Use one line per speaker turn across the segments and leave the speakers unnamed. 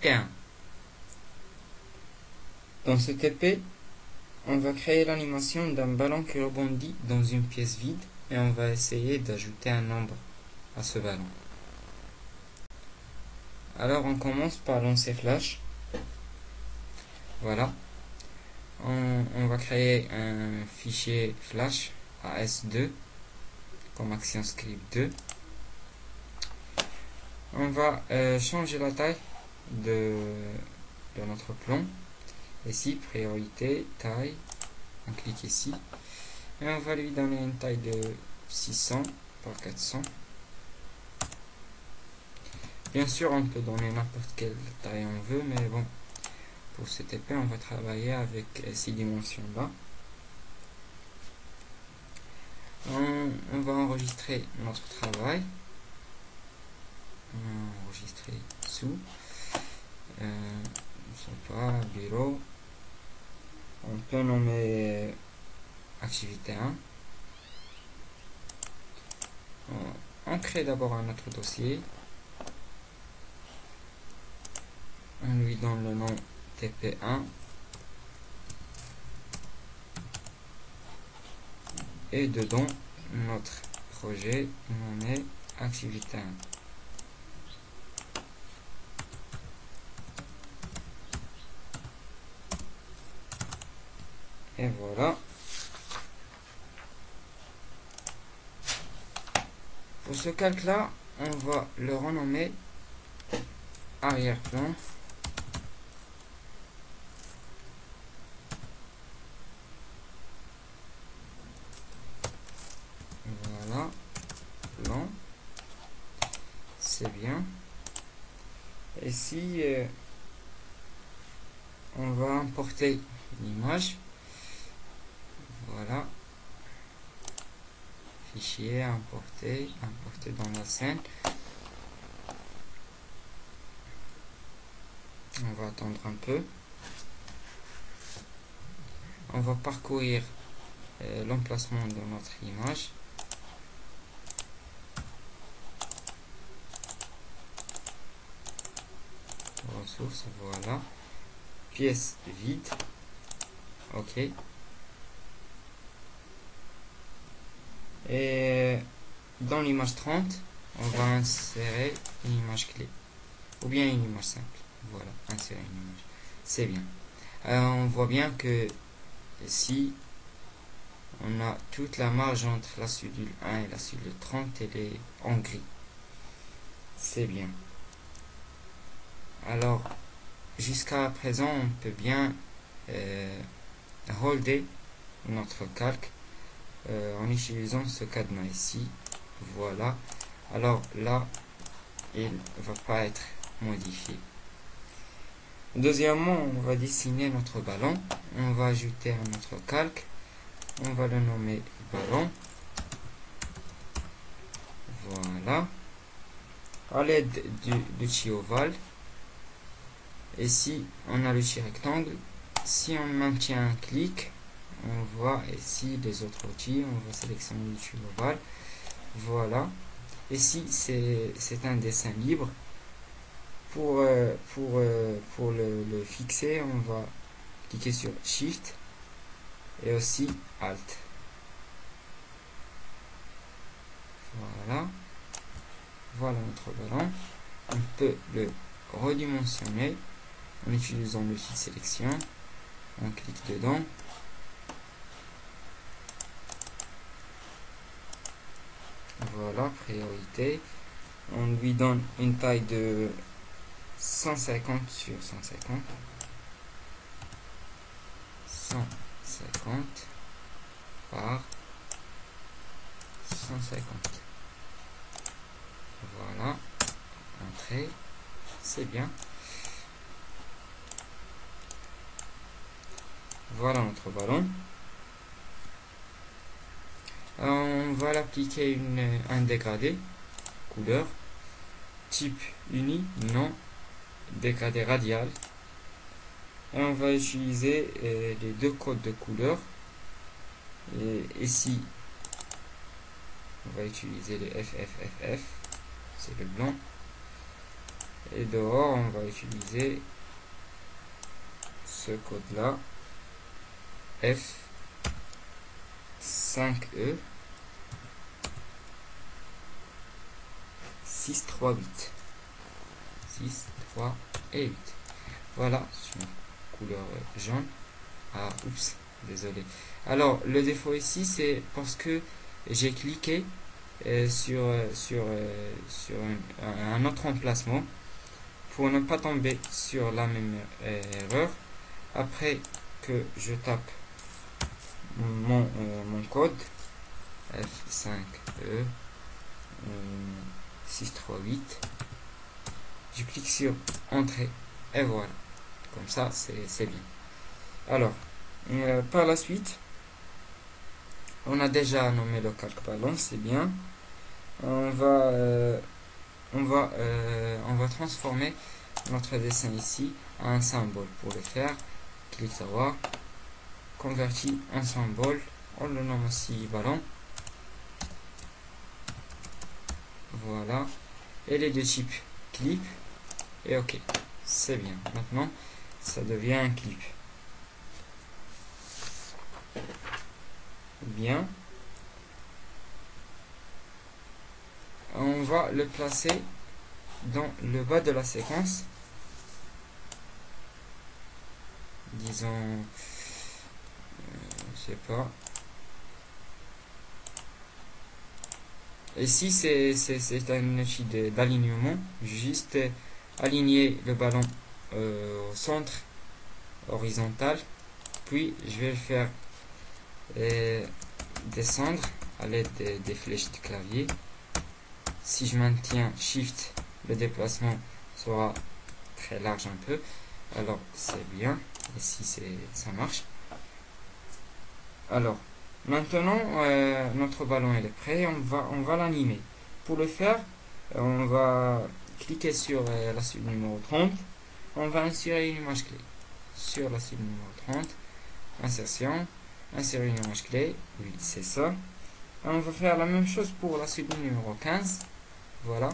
T1. Dans ce TP, on va créer l'animation d'un ballon qui rebondit dans une pièce vide et on va essayer d'ajouter un nombre à ce ballon. Alors on commence par lancer Flash. Voilà. On va créer un fichier Flash AS2 comme action script 2. On va changer la taille de notre plan. Ici, priorité, taille. On clique ici. Et on va lui donner une taille de 600 par 400. Bien sûr, on peut donner n'importe quelle taille on veut, mais bon, pour ce TP, on va travailler avec ces dimensions-là. On va enregistrer notre travail. Enregistrer sous. Pas bureau. On peut nommer activité 1. On crée d'abord un autre dossier. On lui donne le nom TP1. Et dedans, notre projet nommé activité 1. Et voilà. Pour ce calque-là, on va le renommer arrière-plan. Voilà. Plan. C'est bien. Et si on va importer l'image. Voilà. Fichier, importer dans la scène. On va attendre un peu. On va parcourir l'emplacement de notre image. Ressources, voilà. Pièce vide. OK. Et dans l'image 30, on va insérer une image clé. Ou bien une image simple. Voilà, insérer une image. C'est bien. On voit bien que ici, on a toute la marge entre la cellule 1 et la cellule 30, elle est en gris. C'est bien. Alors, jusqu'à présent, on peut bien holder notre calque en utilisant ce cadenas ici. Voilà. Alors là, il ne va pas être modifié. Deuxièmement, on va dessiner notre ballon. On va ajouter un autre calque. On va le nommer ballon. Voilà. À l'aide de l'outil ovale. Ici, on a l'outil rectangle. Si on maintient un clic, on voit ici les autres outils. On va sélectionner l'outil ovale. Voilà. Ici, c'est un dessin libre. Pour le fixer, on va cliquer sur Shift et aussi Alt. Voilà. Voilà notre ballon. On peut le redimensionner en utilisant l'outil de sélection. On clique dedans. Voilà, priorité. On lui donne une taille de 150 sur 150. 150 par 150. Voilà. Entrée. C'est bien. Voilà notre ballon. On va l'appliquer un dégradé. Couleur. Type uni, non. Dégradé radial. Et on va utiliser les deux codes de couleur. Et ici, on va utiliser le FFFF. C'est le blanc. Et dehors, on va utiliser ce code-là, F5E 6, 3, 8. 6, 3 et 8. Voilà, sur couleur jaune. Ah, oups, désolé. Alors, le défaut ici, c'est parce que j'ai cliqué sur un autre emplacement pour ne pas tomber sur la même erreur. Après que je tape mon code F5E 638, je clique sur entrée et voilà, comme ça c'est bien. Alors par la suite, on a déjà nommé le calque ballon, c'est bien. On va transformer notre dessin ici en un symbole. Pour le faire, clic droit, converti en symbole, on le nomme aussi ballon. Voilà, et les deux types clip et ok, c'est bien. Maintenant ça devient un clip. Bien, on va le placer dans le bas de la séquence, disons je sais pas. Ici c'est un outil d'alignement, juste aligner le ballon au centre horizontal, puis je vais le faire descendre à l'aide des flèches du clavier. Si je maintiens Shift, le déplacement sera très large un peu, alors c'est bien. Ici ça marche. Alors maintenant notre ballon est prêt, on va l'animer. Pour le faire, on va cliquer sur la suite numéro 30, on va insérer une image clé. Sur la suite numéro 30, insertion, insérer une image clé, oui c'est ça. Et on va faire la même chose pour la suite numéro 15, voilà,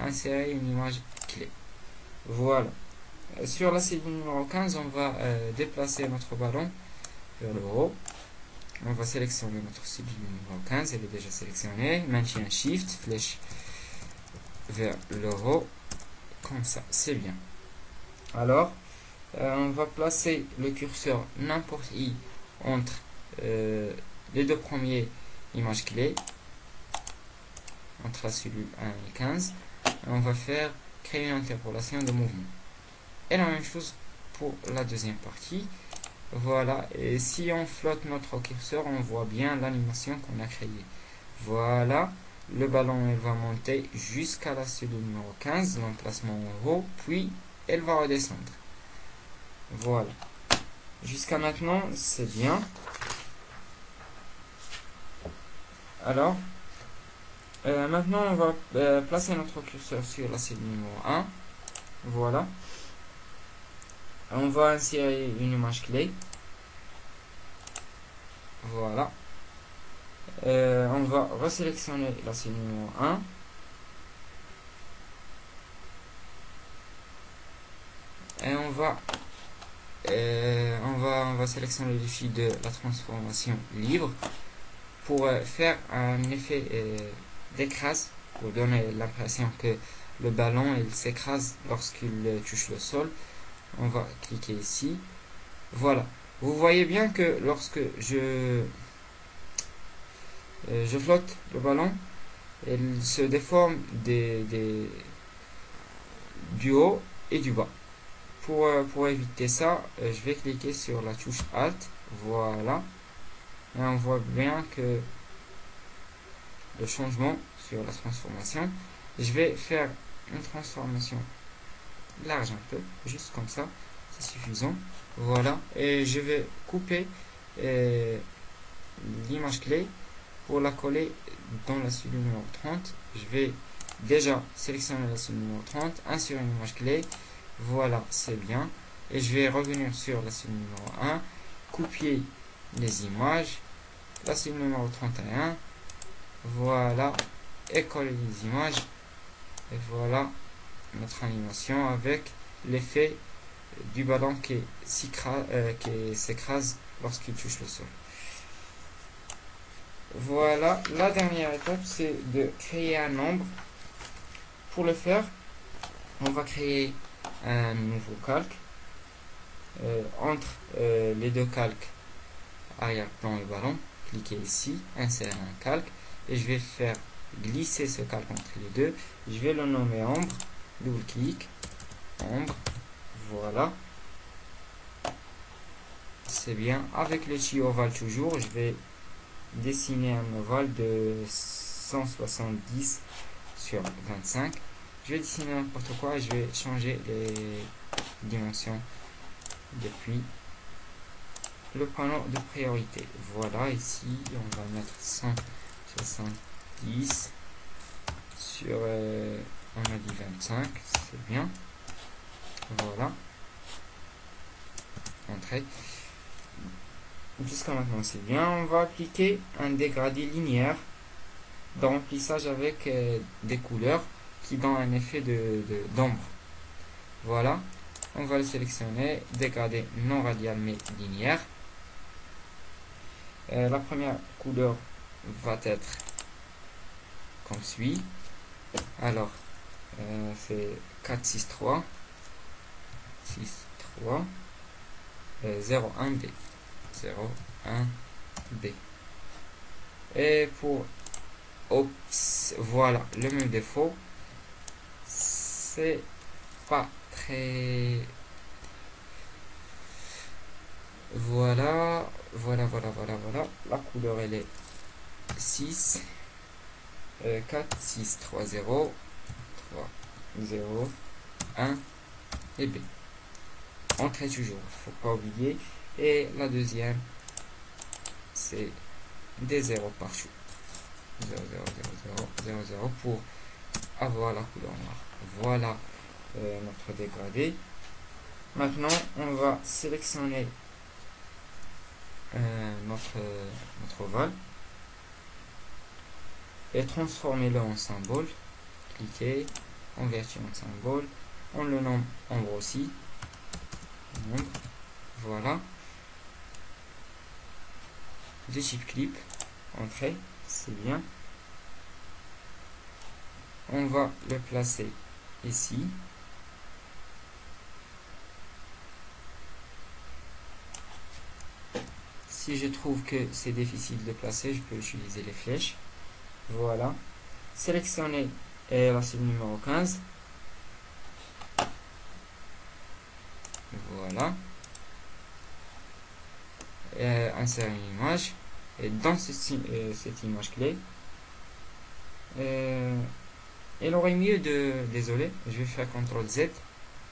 insérer une image clé. Voilà, sur la suite numéro 15, on va déplacer notre ballon vers le haut. On va sélectionner notre cible numéro 15, elle est déjà sélectionnée. Maintien Shift, flèche vers le haut, comme ça, c'est bien. Alors, on va placer le curseur n'importe où entre les deux premières images clés, entre la cellule 1 et 15. On va créer une interpolation de mouvement. Et la même chose pour la deuxième partie. Voilà, et si on flotte notre curseur, on voit bien l'animation qu'on a créée. Voilà, le ballon elle va monter jusqu'à la cellule numéro 15, l'emplacement en haut, puis elle va redescendre. Voilà, jusqu'à maintenant c'est bien. Alors maintenant on va placer notre curseur sur la cellule numéro 1. Voilà, on va insérer une image clé. Voilà, on va resélectionner la cellule numéro 1. Et on va sélectionner le défi de la transformation libre pour faire un effet d'écrase, pour donner l'impression que le ballon il s'écrase lorsqu'il touche le sol. On va cliquer ici. Voilà, vous voyez bien que lorsque je flotte le ballon, il se déforme du haut et du bas. Pour éviter ça, je vais cliquer sur la touche Alt. Voilà, et on voit bien que le changement sur la transformation, je vais faire une transformation large un peu, juste comme ça, c'est suffisant. Voilà, et je vais couper l'image clé pour la coller dans la cellule numéro 30. Je vais déjà sélectionner la cellule numéro 30, insérer une image clé. Voilà, c'est bien. Et je vais revenir sur la cellule numéro 1, copier les images, la cellule numéro 31, voilà, et coller les images. Et voilà, notre animation avec l'effet du ballon qui s'écrase lorsqu'il touche le sol. Voilà, la dernière étape, c'est de créer un nombre. Pour le faire, on va créer un nouveau calque. Entre les deux calques, arrière-plan et ballon, cliquez ici, insérer un calque, et je vais faire glisser ce calque entre les deux. Je vais le nommer ombre, double-clic, ombre, voilà. C'est bien. Avec le chi ovale toujours, je vais dessiner un ovale de 170 sur 25. Je vais dessiner n'importe quoi et je vais changer les dimensions depuis le panneau de priorité. Voilà, ici on va mettre 170 sur on a dit 25, c'est bien. Voilà, entrée. Jusqu'à maintenant c'est bien. On va appliquer un dégradé linéaire de remplissage avec des couleurs qui donnent un effet d'ombre. Voilà, on va le sélectionner, dégradé non radial mais linéaire. La première couleur va être comme suit. Alors, c'est 4, 6, 3, 6, 3, 0, 1, B. 0, 1, B. Et pour voilà, le même défaut. C'est pas très... Voilà. La couleur, elle est 6, 4, 6, 3, 0, 3, 0, 1 et B. Entrée toujours, faut pas oublier. Et la deuxième, c'est des 0 partout. 0, 0, 0, 0, 0, 0 pour avoir la couleur noire. Voilà notre dégradé. Maintenant, on va sélectionner notre ovale et transformer-le en symbole. Cliquez, convertir en symbole. On le nomme ombre aussi. Ombre. Voilà. De type clip. Entrée, c'est bien. On va le placer ici. Si je trouve que c'est difficile de placer, je peux utiliser les flèches. Voilà. Sélectionnez la cellule numéro 15. Voilà. Insérer une image. Et dans cette image clé, il aurait mieux de... Désolé, je vais faire CTRL Z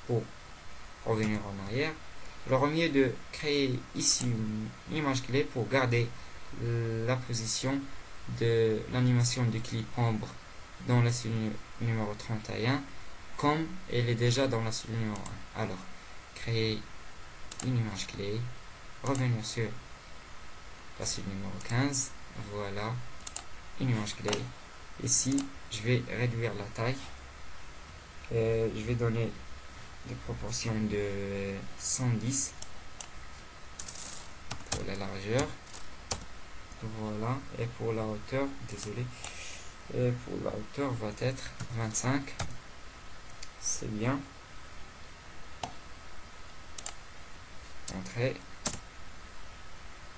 pour revenir en arrière. Il aurait mieux de créer ici une image clé pour garder la position de l'animation du clip ombre dans la cellule numéro 31 comme elle est déjà dans la cellule numéro 1. Alors, créer une image clé, revenir sur la cellule numéro 15, voilà, une image clé. Ici, je vais réduire la taille, je vais donner des proportions de 110 pour la largeur, voilà, et pour la hauteur, désolé, et pour la hauteur va être 25, c'est bien. Entrée,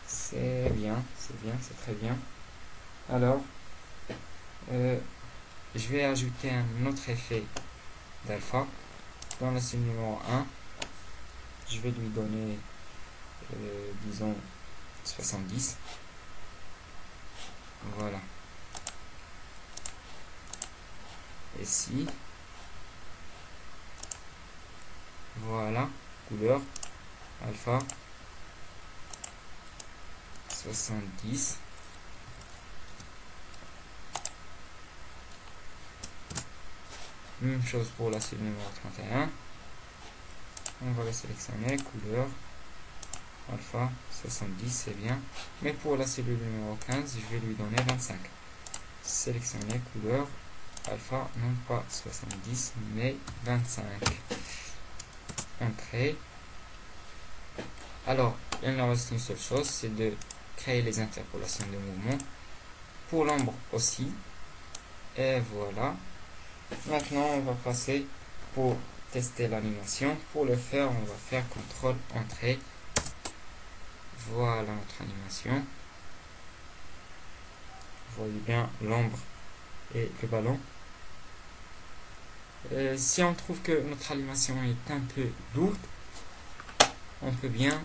c'est bien, c'est très bien. Alors, je vais ajouter un autre effet d'alpha dans la cellule numéro 1. Je vais lui donner, disons, 70. Voilà. Ici. Voilà. Couleur. Alpha. 70. Même chose pour la cellule numéro 31. On va la sélectionner. Couleur. Alpha 70, c'est bien. Mais pour la cellule numéro 15, je vais lui donner 25. Sélectionner couleur alpha, non pas 70, mais 25. Entrée. Alors, il nous reste une seule chose, c'est de créer les interpolations de mouvement. Pour l'ombre aussi. Et voilà. Maintenant, on va passer pour tester l'animation. Pour le faire, on va faire CTRL entrée. Voilà notre animation. Vous voyez bien l'ombre et le ballon. Si on trouve que notre animation est un peu lourde, on peut bien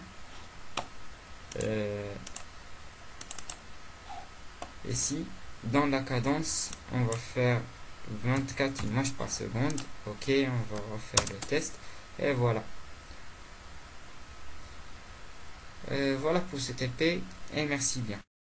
ici, dans la cadence, on va faire 24 images par seconde. Ok, on va refaire le test. Et voilà. Voilà pour ce TP et merci bien.